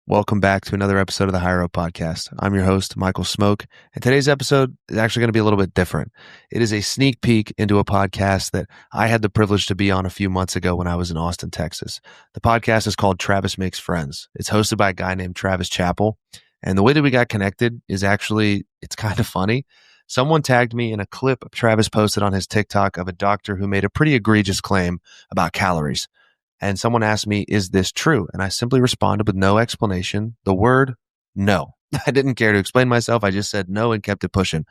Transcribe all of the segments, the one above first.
Welcome back to another episode of the HigherUp podcast. I'm your host, Michael Smoke, and today's episode is actually going to be a little bit different. It is a sneak peek into a podcast that I had the privilege to be on a few months ago when I was in Austin, Texas. The podcast is called Travis Makes Friends. It's hosted by a guy named Travis Chappell, and the way that we got connected is actually, it's kind of funny. Someone tagged me in a clip Travis posted on his TikTok of a doctor who made a pretty egregious claim about calories. And someone asked me, is this true? And I simply responded with no explanation. The word, no. I didn't care to explain myself. I just said no and kept it pushing.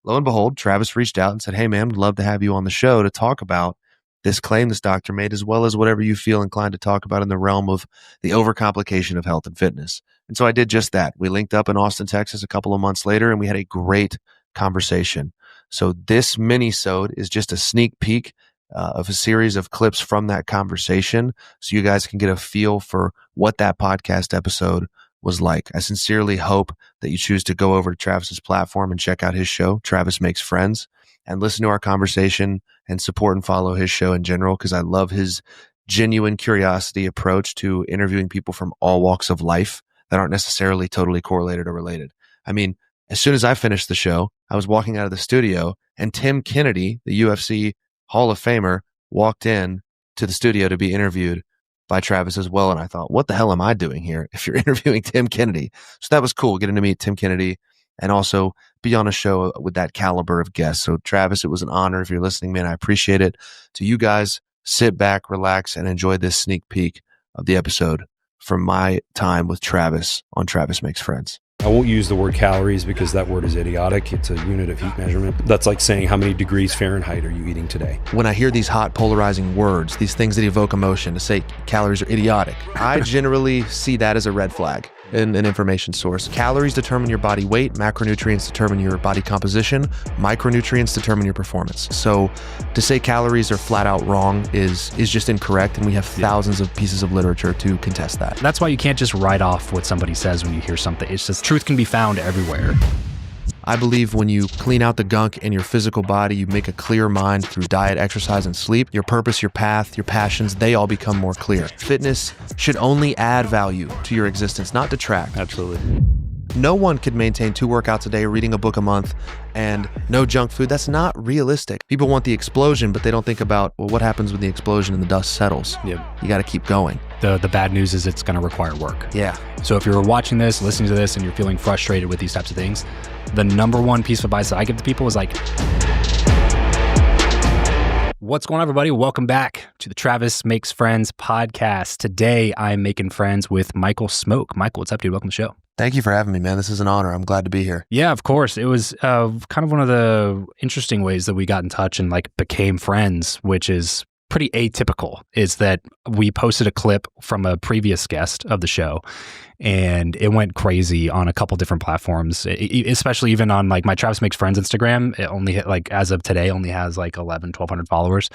Lo and behold, Travis reached out and said, hey, man, I'd love to have you on the show to talk about this claim this doctor made, as well as whatever you feel inclined to talk about in the realm of the overcomplication of health and fitness. And so I did just that. We linked up in Austin, Texas a couple of months later, and we had a great conversation. So this mini-sode is just a sneak peek of a series of clips from that conversation so you guys can get a feel for what that podcast episode was like. I sincerely hope that you choose to go over to Travis's platform and check out his show, Travis Makes Friends, and listen to our conversation and support and follow his show in general, because I love his genuine curiosity approach to interviewing people from all walks of life that aren't necessarily totally correlated or related. I mean, as soon as I finished the show, I was walking out of the studio and Tim Kennedy, the UFC Hall of Famer, walked in to the studio to be interviewed by Travis as well. And I thought, what the hell am I doing here if you're interviewing Tim Kennedy? So that was cool, getting to meet Tim Kennedy and also be on a show with that caliber of guests. So Travis, it was an honor. If you're listening, man, I appreciate it. To you guys, sit back, relax, and enjoy this sneak peek of the episode from my time with Travis on Travis Makes Friends. I won't use the word calories because that word is idiotic. It's a unit of heat measurement. That's like saying how many degrees Fahrenheit are you eating today? When I hear these hot polarizing words, these things that evoke emotion, to say calories are idiotic, I generally see that as a red flag in an information source. Calories determine your body weight, macronutrients determine your body composition, micronutrients determine your performance. So to say calories are flat out wrong is just incorrect, and we have thousands of pieces of literature to contest that. That's why you can't just write off what somebody says when you hear something. It's just truth can be found everywhere. I believe when you clean out the gunk in your physical body, you make a clear mind through diet, exercise, and sleep. Your purpose, your path, your passions, they all become more clear. Fitness should only add value to your existence, not detract. Absolutely. No one could maintain 2 workouts a day, reading a book a month, and no junk food. That's not realistic. People want the explosion, but they don't think about, well, what happens when the explosion and the dust settles? Yep. You got to keep going. The bad news is it's going to require work. Yeah. So if you're watching this, listening to this, and you're feeling frustrated with these types of things, the number one piece of advice that I give to people is like, what's going on, everybody? Welcome back to the Travis Makes Friends podcast. Today, I'm making friends with Michael Smoke. Michael, what's up, dude? Welcome to the show. Thank you for having me, man. This is an honor. I'm glad to be here. Yeah, of course. It was kind of one of the interesting ways that we got in touch and like became friends, which is pretty atypical, is that we posted a clip from a previous guest of the show, and it went crazy on a couple different platforms, especially even on like my Travis Makes Friends Instagram. It only hit, like, as of today, only has like 1,200 followers.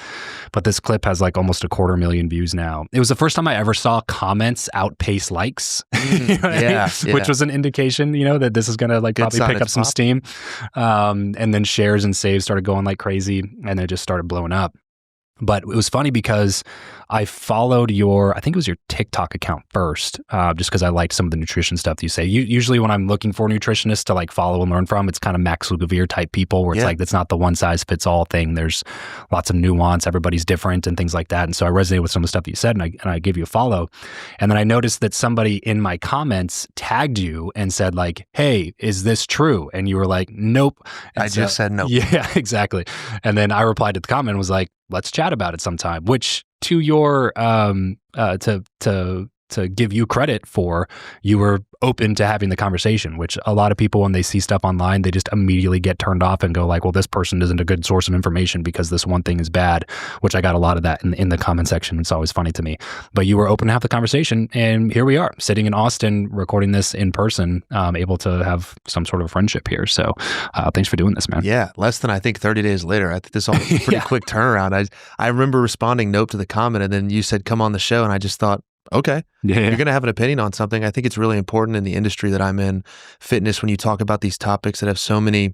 But this clip has like almost 250,000 views now. It was the first time I ever saw comments outpace likes, you know yeah. Which was an indication, that this is going to like probably pick up some steam. And then shares and saves started going like crazy, and then it just started blowing up. But it was funny because I followed I think it was your TikTok account first, just because I liked some of the nutrition stuff that you say. Usually when I'm looking for nutritionists to like follow and learn from, it's kind of Max Lugavere type people where it's like, it's not the one size fits all thing. There's lots of nuance. Everybody's different and things like that. And so I resonated with some of the stuff that you said, and I gave you a follow. And then I noticed that somebody in my comments tagged you and said like, hey, is this true? And you were like, nope. And I just said nope. Yeah, exactly. And then I replied to the comment and was like, let's chat about it sometime, which to your, to give you credit for, you were open to having the conversation, which a lot of people, when they see stuff online, they just immediately get turned off and go like, well, this person isn't a good source of information because this one thing is bad, which I got a lot of that in the comment section. It's always funny to me. But you were open to have the conversation, and here we are sitting in Austin recording this in person, able to have some sort of friendship here. So thanks for doing this, man. Yeah, less than, I think, 30 days later. I think this all was a pretty quick turnaround. I remember responding nope to the comment, and then you said, come on the show, and I just thought, okay, you're going to have an opinion on something. I think it's really important in the industry that I'm in, fitness, when you talk about these topics that have so many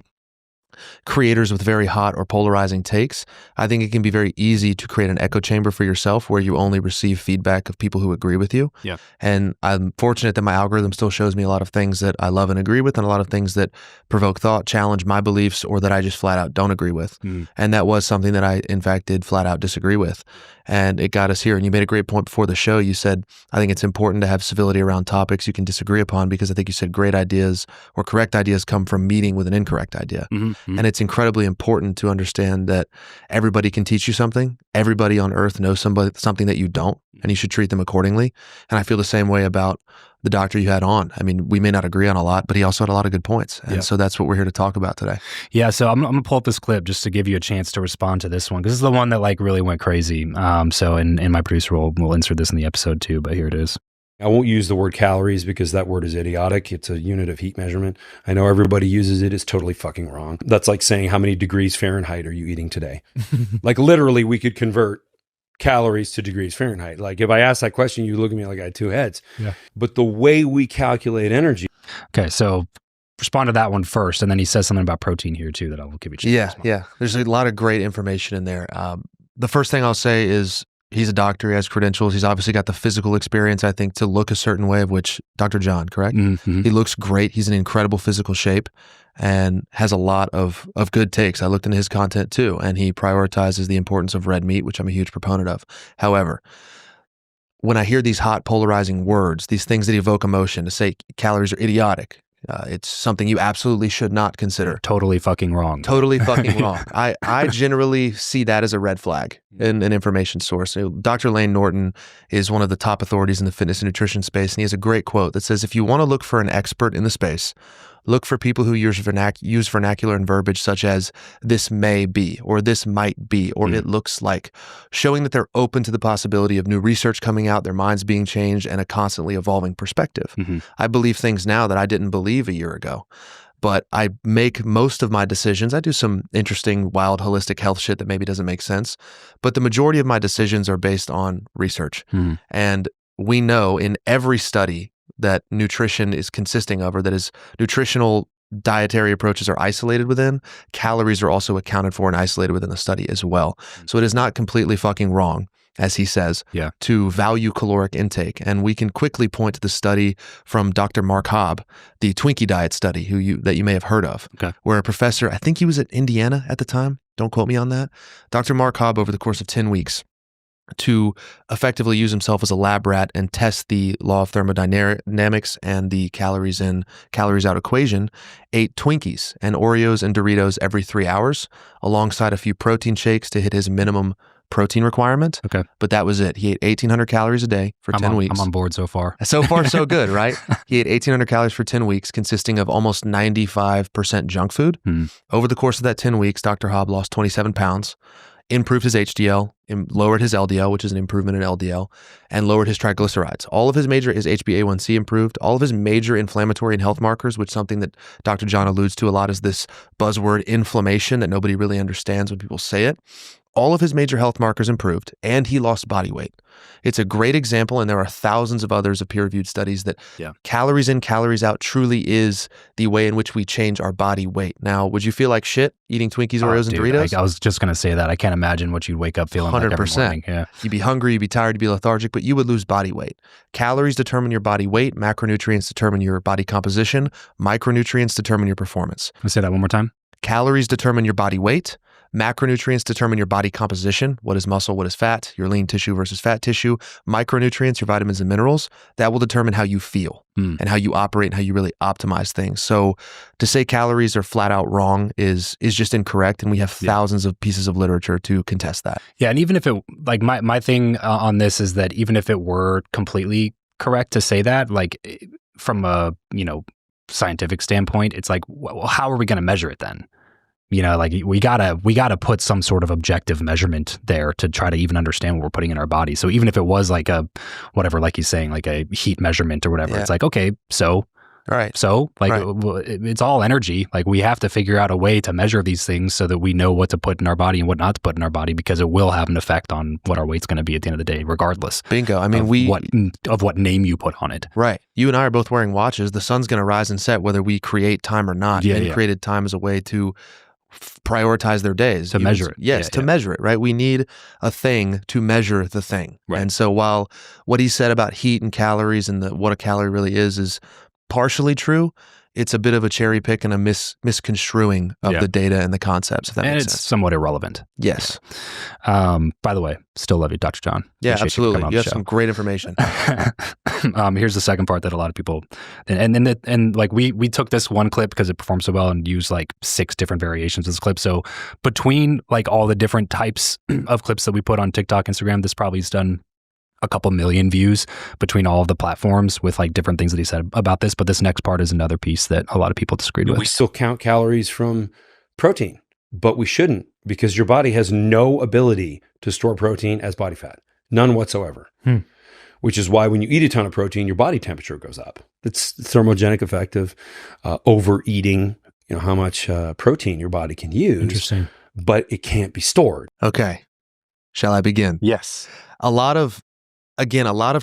creators with very hot or polarizing takes, I think it can be very easy to create an echo chamber for yourself where you only receive feedback of people who agree with you. Yeah. And I'm fortunate that my algorithm still shows me a lot of things that I love and agree with, and a lot of things that provoke thought, challenge my beliefs, or that I just flat out don't agree with. And that was something that I, in fact, did flat out disagree with. And it got us here. And you made a great point before the show. You said, I think it's important to have civility around topics you can disagree upon, because I think you said great ideas or correct ideas come from meeting with an incorrect idea. And it's incredibly important to understand that everybody can teach you something. Everybody on earth knows something that you don't, and you should treat them accordingly. And I feel the same way about the doctor you had on. I mean, we may not agree on a lot, but he also had a lot of good points. And so that's what we're here to talk about today. Yeah. So I'm going to pull up this clip just to give you a chance to respond to this one, because this is the one that like really went crazy. So in my producer role, we'll insert this in the episode too, but here it is. I won't use the word calories because that word is idiotic. It's a unit of heat measurement. I know everybody uses it. It's totally fucking wrong. That's like saying, how many degrees Fahrenheit are you eating today? Like literally we could convert calories to degrees Fahrenheit. Like if I ask that question, you look at me like I had two heads. Yeah. But the way we calculate energy. Okay. So respond to that one first. And then he says something about protein here too that I will give you a chance. Yeah. There's a lot of great information in there. The first thing I'll say is, he's a doctor. He has credentials. He's obviously got the physical experience, I think, to look a certain way, of which Dr. John, correct? He looks great. He's in incredible physical shape and has a lot of good takes. I looked into his content too, and he prioritizes the importance of red meat, which I'm a huge proponent of. However, when I hear these hot polarizing words, these things that evoke emotion, to say calories are idiotic, it's something you absolutely should not consider. Totally fucking wrong. Totally fucking wrong. I generally see that as a red flag in an information source. Dr. Lane Norton is one of the top authorities in the fitness and nutrition space, and he has a great quote that says, if you want to look for an expert in the space, look for people who use vernacular and verbiage such as this may be, or this might be, or it looks like, showing that they're open to the possibility of new research coming out, their minds being changed, and a constantly evolving perspective. I believe things now that I didn't believe a year ago. But I make most of my decisions. I do some interesting, wild, holistic health shit that maybe doesn't make sense. But the majority of my decisions are based on research. And we know in every study that nutrition is consisting of, or that is nutritional dietary approaches are isolated within, calories are also accounted for and isolated within the study as well. So it is not completely fucking wrong, as he says, to value caloric intake. And we can quickly point to the study from Dr. Mark Hobb, the Twinkie diet study, that you may have heard of, where a professor, I think he was at Indiana at the time, don't quote me on that, Dr. Mark Hobb, over the course of 10 weeks, to effectively use himself as a lab rat and test the law of thermodynamics and the calories in, calories out equation, ate Twinkies and Oreos and Doritos every 3 hours, alongside a few protein shakes to hit his minimum protein requirement. But that was it. He ate 1,800 calories a day for 10 weeks. I'm on board so far. So far, so good, right? He ate 1,800 calories for 10 weeks, consisting of almost 95% junk food. Over the course of that 10 weeks, Dr. Hobb lost 27 pounds, improved his HDL, lowered his LDL, which is an improvement in LDL, and lowered his triglycerides. All of his HbA1c improved. All of his major inflammatory and health markers, which is something that Dr. John alludes to a lot, is this buzzword inflammation that nobody really understands when people say it. All of his major health markers improved, and he lost body weight. It's a great example, and there are thousands of others of peer-reviewed studies that calories in, calories out truly is the way in which we change our body weight. Now, would you feel like shit eating Twinkies, Oreos, and Doritos? I was just going to say that. I can't imagine what you'd wake up feeling 100%. Like every morning. Yeah. You'd be hungry, you'd be tired, you'd be lethargic, but you would lose body weight. Calories determine your body weight. Macronutrients determine your body composition. Micronutrients determine your performance. Let's say that one more time. Calories determine your body weight. Macronutrients determine your body composition. What is muscle? What is fat? Your lean tissue versus fat tissue. Micronutrients, your vitamins and minerals. That will determine how you feel and how you operate and how you really optimize things. So to say calories are flat out wrong is just incorrect. And we have thousands of pieces of literature to contest that. Yeah. And even if it, like my thing on this is that even if it were completely correct to say that, like from a, scientific standpoint, it's like, well, how are we going to measure it then? Like we gotta put some sort of objective measurement there to try to even understand what we're putting in our body. So even if it was like a, whatever, like he's saying, like a heat measurement or whatever, it's like, okay, so, it's all energy. Like we have to figure out a way to measure these things so that we know what to put in our body and what not to put in our body, because it will have an effect on what our weight's going to be at the end of the day, regardless. Bingo. I mean, what name you put on it. Right. You and I are both wearing watches. The sun's going to rise and set whether we create time or not. And created time as a way to prioritize their days. To measure it. Yes, to measure it, right? We need a thing to measure the thing. Right. And so while what he said about heat and calories and what a calorie really is partially true, it's a bit of a cherry pick and a misconstruing of the data and the concepts, if that makes sense. And it's somewhat irrelevant. Yes. By the way, still love you, Dr. John. Yeah, Appreciate absolutely. You have show. some great information. Here's the second part that a lot of people, and like we took this one clip because it performed so well and used like 6 different variations of this clip. So between like all the different types of clips that we put on TikTok, Instagram, this probably has done a couple million views between all of the platforms with like different things that he said about this. But this next part is another piece that a lot of people disagreed with. We still count calories from protein, but we shouldn't, because your body has no ability to store protein as body fat, none whatsoever. Which is why when you eat a ton of protein, your body temperature goes up. It's the thermogenic effect of overeating, how much protein your body can use. Interesting. But it can't be stored. Okay. Shall I begin? Yes. A lot of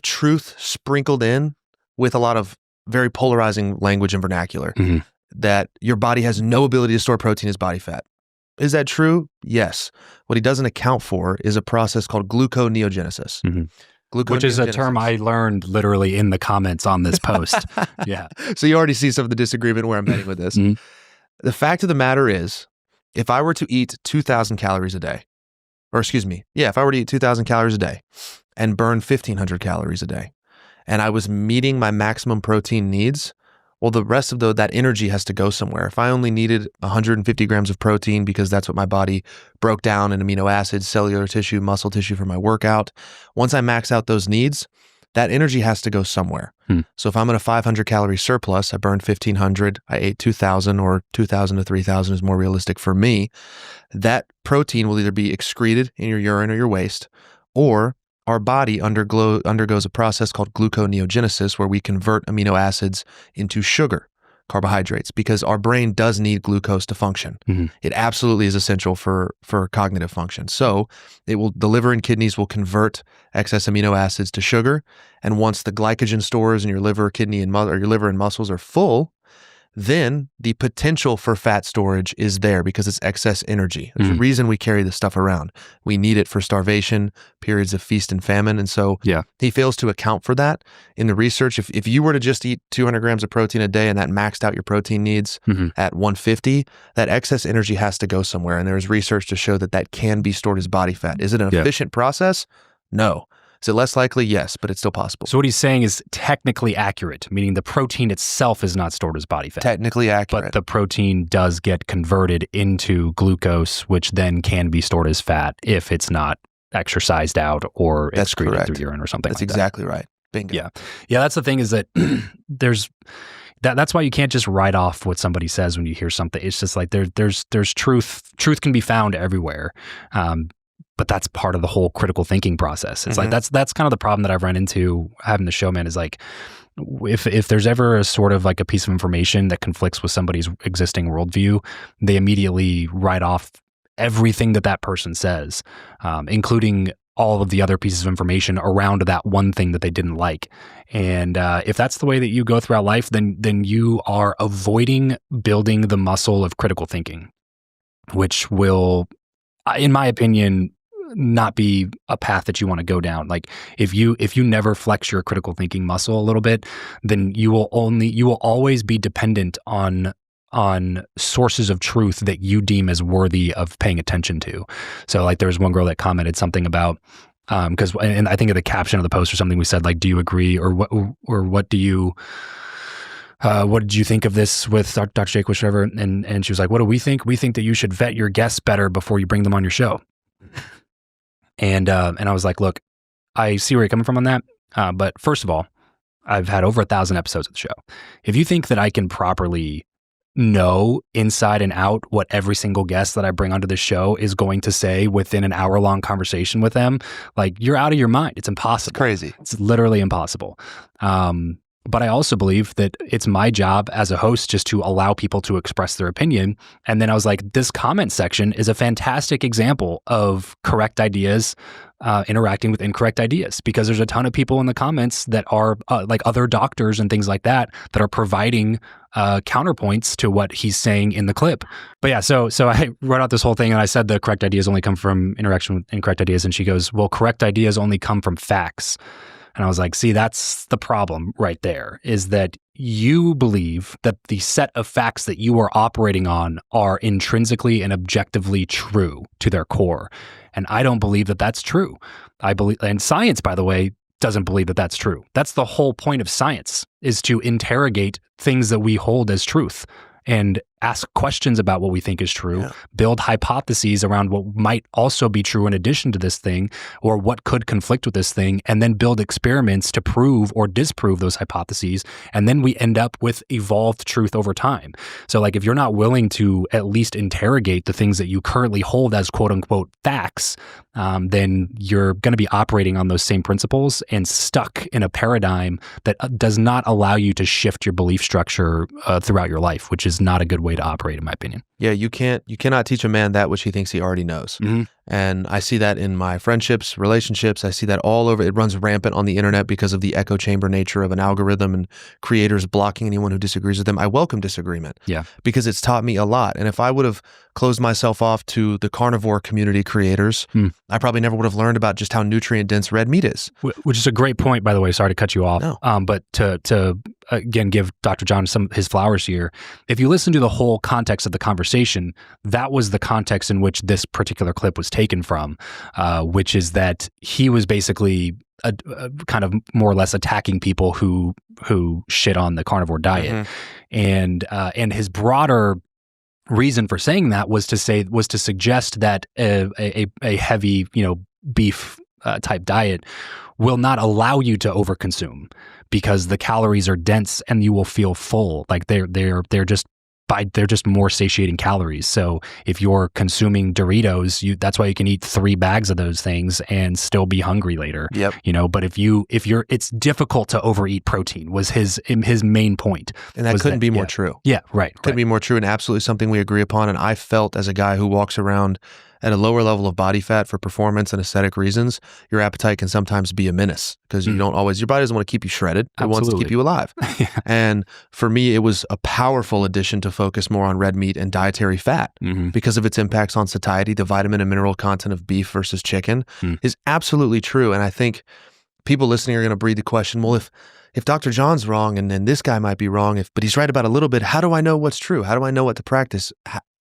truth sprinkled in with a lot of very polarizing language and vernacular, that your body has no ability to store protein as body fat. Is that true? Yes. What he doesn't account for is a process called gluconeogenesis. Which is a term I learned literally in the comments on this post. Yeah. So you already see some of the disagreement where I'm heading with this. The fact of the matter is, if I were to eat 2,000 calories a day, if I were to eat 2,000 calories a day and burn 1,500 calories a day, and I was meeting my maximum protein needs, well, the rest of that energy has to go somewhere. If I only needed 150 grams of protein because that's what my body broke down in amino acids, cellular tissue, muscle tissue for my workout, once I max out those needs, that energy has to go somewhere. So if I'm in a 500 calorie surplus, I burned 1,500, I ate 2,000, or 2,000 to 3,000 is more realistic for me, that protein will either be excreted in your urine or your waste, or our body undergoes a process called gluconeogenesis, where we convert amino acids into sugar, carbohydrates, because our brain does need glucose to function. It absolutely is essential for cognitive function. So the liver and kidneys will convert excess amino acids to sugar. And once the glycogen stores in your liver, kidney, or your liver and muscles are full, then the potential for fat storage is there because it's excess energy. There's a reason we carry this stuff around. We need it for starvation, periods of feast and famine. And so he fails to account for that in the research. If you were to just eat 200 grams of protein a day and that maxed out your protein needs at 150, that excess energy has to go somewhere. And there's research to show that can be stored as body fat. Is it an efficient process? No. Is it less likely? Yes, but it's still possible. So what he's saying is technically accurate, meaning the protein itself is not stored as body fat. Technically accurate. But the protein does get converted into glucose, which then can be stored as fat if it's not exercised out or excreted through urine or something like that. That's exactly right. Bingo. Yeah. That's the thing, is that that's why you can't just write off what somebody says when you hear something. It's just like there's truth. Truth can be found everywhere. But that's part of the whole critical thinking process. It's like that's kind of the problem that I've run into having the show, man, is like if there's ever a sort of like a piece of information that conflicts with somebody's existing worldview, they immediately write off everything that person says, including all of the other pieces of information around that one thing that they didn't like. And if that's the way that you go throughout life, then you are avoiding building the muscle of critical thinking, which will, in my opinion, not be a path that you want to go down. Like if you never flex your critical thinking muscle a little bit, then you will always be dependent on sources of truth that you deem as worthy of paying attention to. So like there was one girl that commented something about and I think of the caption of the post or something, we said like, do you agree, or what do you what did you think of this with Dr. Jake, whatever? And she was like, what do we think? We think that you should vet your guests better before you bring them on your show. And I was like, look, I see where you're coming from on that. But first of all, I've had over 1,000 episodes of the show. If you think that I can properly know inside and out what every single guest that I bring onto the show is going to say within an hour-long conversation with them, like, you're out of your mind. It's impossible. It's crazy. It's literally impossible. But I also believe that it's my job as a host just to allow people to express their opinion. And then I was like, this comment section is a fantastic example of correct ideas interacting with incorrect ideas, because there's a ton of people in the comments that are like other doctors and things like that are providing counterpoints to what he's saying in the clip. But yeah, so I wrote out this whole thing and I said the correct ideas only come from interaction with incorrect ideas. And she goes, well, correct ideas only come from facts. And I was like, see, that's the problem right there, is that you believe that the set of facts that you are operating on are intrinsically and objectively true to their core. And I don't believe that that's true. I believe, and science, by the way, doesn't believe that that's true. That's the whole point of science, is to interrogate things that we hold as truth and ask questions about what we think is true, build hypotheses around what might also be true in addition to this thing, or what could conflict with this thing, and then build experiments to prove or disprove those hypotheses. And then we end up with evolved truth over time. So like, if you're not willing to at least interrogate the things that you currently hold as quote unquote facts, then you're going to be operating on those same principles and stuck in a paradigm that does not allow you to shift your belief structure throughout your life, which is not a good way to operate, in my opinion. Yeah, you cannot teach a man that which he thinks he already knows. Mm-hmm. And I see that in my friendships, relationships. I see that all over. It runs rampant on the internet because of the echo chamber nature of an algorithm and creators blocking anyone who disagrees with them. I welcome disagreement. Yeah. Because it's taught me a lot. And if I would have closed myself off to the carnivore community creators, I probably never would have learned about just how nutrient dense red meat is. Which is a great point, by the way. Sorry to cut you off. No. But to again, give Dr. John some his flowers here. If you listen to the whole context of the conversation, that was the context in which this particular clip was taken from, which is that he was basically a kind of more or less attacking people who shit on the carnivore diet. Mm-hmm. And his broader reason for saying that was to suggest that a heavy, beef type diet will not allow you to overconsume because the calories are dense and you will feel full. Like they're just more satiating calories. So if you're consuming Doritos, that's why you can eat 3 bags of those things and still be hungry later. Yep. But if you're, it's difficult to overeat protein was his main point. And that couldn't be more true. Yeah, right. Couldn't be more true, and absolutely something we agree upon. And I felt, as a guy who walks around at a lower level of body fat for performance and aesthetic reasons, your appetite can sometimes be a menace because you don't always, your body doesn't want to keep you shredded. It wants to keep you alive. Yeah. And for me, it was a powerful addition to focus more on red meat and dietary fat because of its impacts on satiety. The vitamin and mineral content of beef versus chicken is absolutely true. And I think people listening are going to breed the question, well, if Dr. John's wrong and then this guy might be wrong, but he's right about a little bit, how do I know what's true? How do I know what to practice?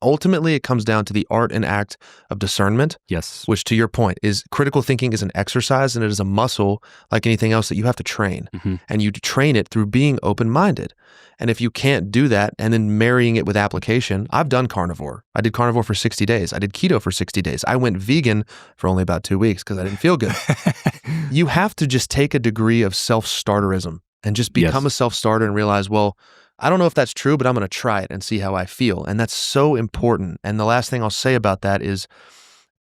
Ultimately, it comes down to the art and act of discernment. Yes. Which, to your point, is critical thinking is an exercise and it is a muscle like anything else that you have to train. Mm-hmm. And you train it through being open-minded. And if you can't do that and then marrying it with application, I've done carnivore. I did carnivore for 60 days. I did keto for 60 days. I went vegan for only about 2 weeks because I didn't feel good. You have to just take a degree of self-starterism and just become a self-starter and realize, well, I don't know if that's true, but I'm going to try it and see how I feel. And that's so important. And the last thing I'll say about that is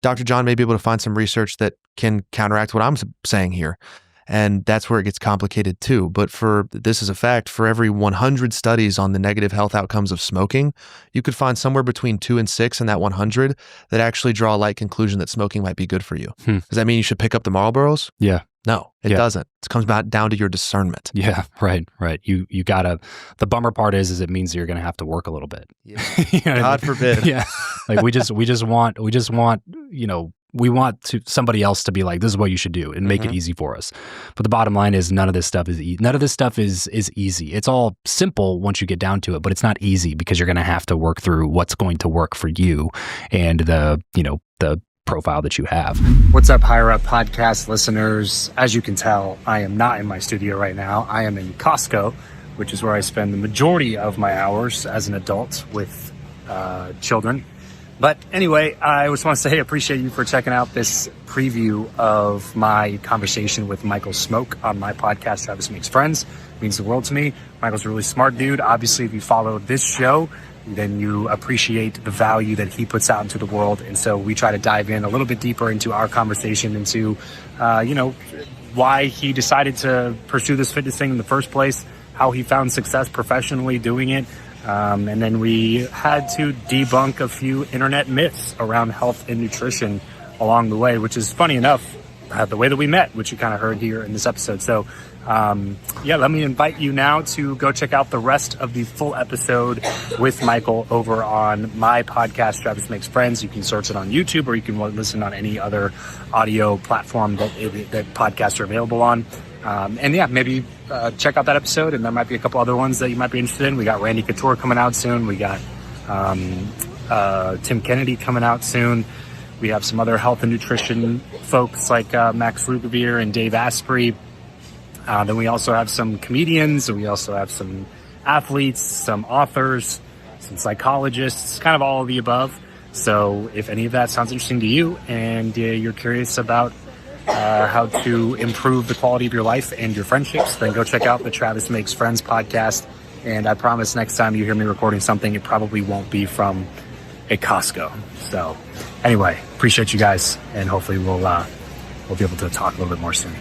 Dr. John may be able to find some research that can counteract what I'm saying here. And that's where it gets complicated too. But this is a fact, for every 100 studies on the negative health outcomes of smoking, you could find somewhere between 2 and 6 in that 100 that actually draw a light conclusion that smoking might be good for you. Does that mean you should pick up the Marlboros? Yeah. No, it doesn't. It comes down to your discernment. Yeah, right. You gotta, the bummer part is it means you're going to have to work a little bit. Yeah. God forbid. Yeah. Like we just want, we want somebody else to be like, this is what you should do and make it easy for us. But the bottom line is none of this stuff is easy. It's all simple once you get down to it, but it's not easy because you're going to have to work through what's going to work for you and the profile that you have. What's up, HigherUp podcast listeners? As you can tell, I am not in my studio right now. I am in Costco, which is where I spend the majority of my hours as an adult with children. But anyway, I just want to say I appreciate you for checking out this preview of my conversation with Michael Smoke on my podcast, Travis Makes Friends. It means the world to me. Michael's a really smart dude. Obviously, if you follow this show, then you appreciate the value that he puts out into the world. And so we try to dive in a little bit deeper into our conversation, into, why he decided to pursue this fitness thing in the first place, how he found success professionally doing it. And then we had to debunk a few internet myths around health and nutrition along the way, which is funny enough. the way that we met, which you kind of heard here in this episode. So let me invite you now to go check out the rest of the full episode with Michael over on my podcast, Travis Makes Friends. You can search it on YouTube, or you can listen on any other audio platform that podcasts are available on. Maybe check out that episode, and there might be a couple other ones that you might be interested in. We got Randy Couture coming out soon. We got Tim Kennedy coming out soon. We have some other health and nutrition folks like Max Rugavere and Dave Asprey. Then we also have some comedians, and we also have some athletes, some authors, some psychologists, kind of all of the above. So if any of that sounds interesting to you, and you're curious about how to improve the quality of your life and your friendships, then go check out the Travis Makes Friends podcast. And I promise next time you hear me recording something, it probably won't be from a Costco. So anyway, appreciate you guys, and hopefully we'll be able to talk a little bit more soon.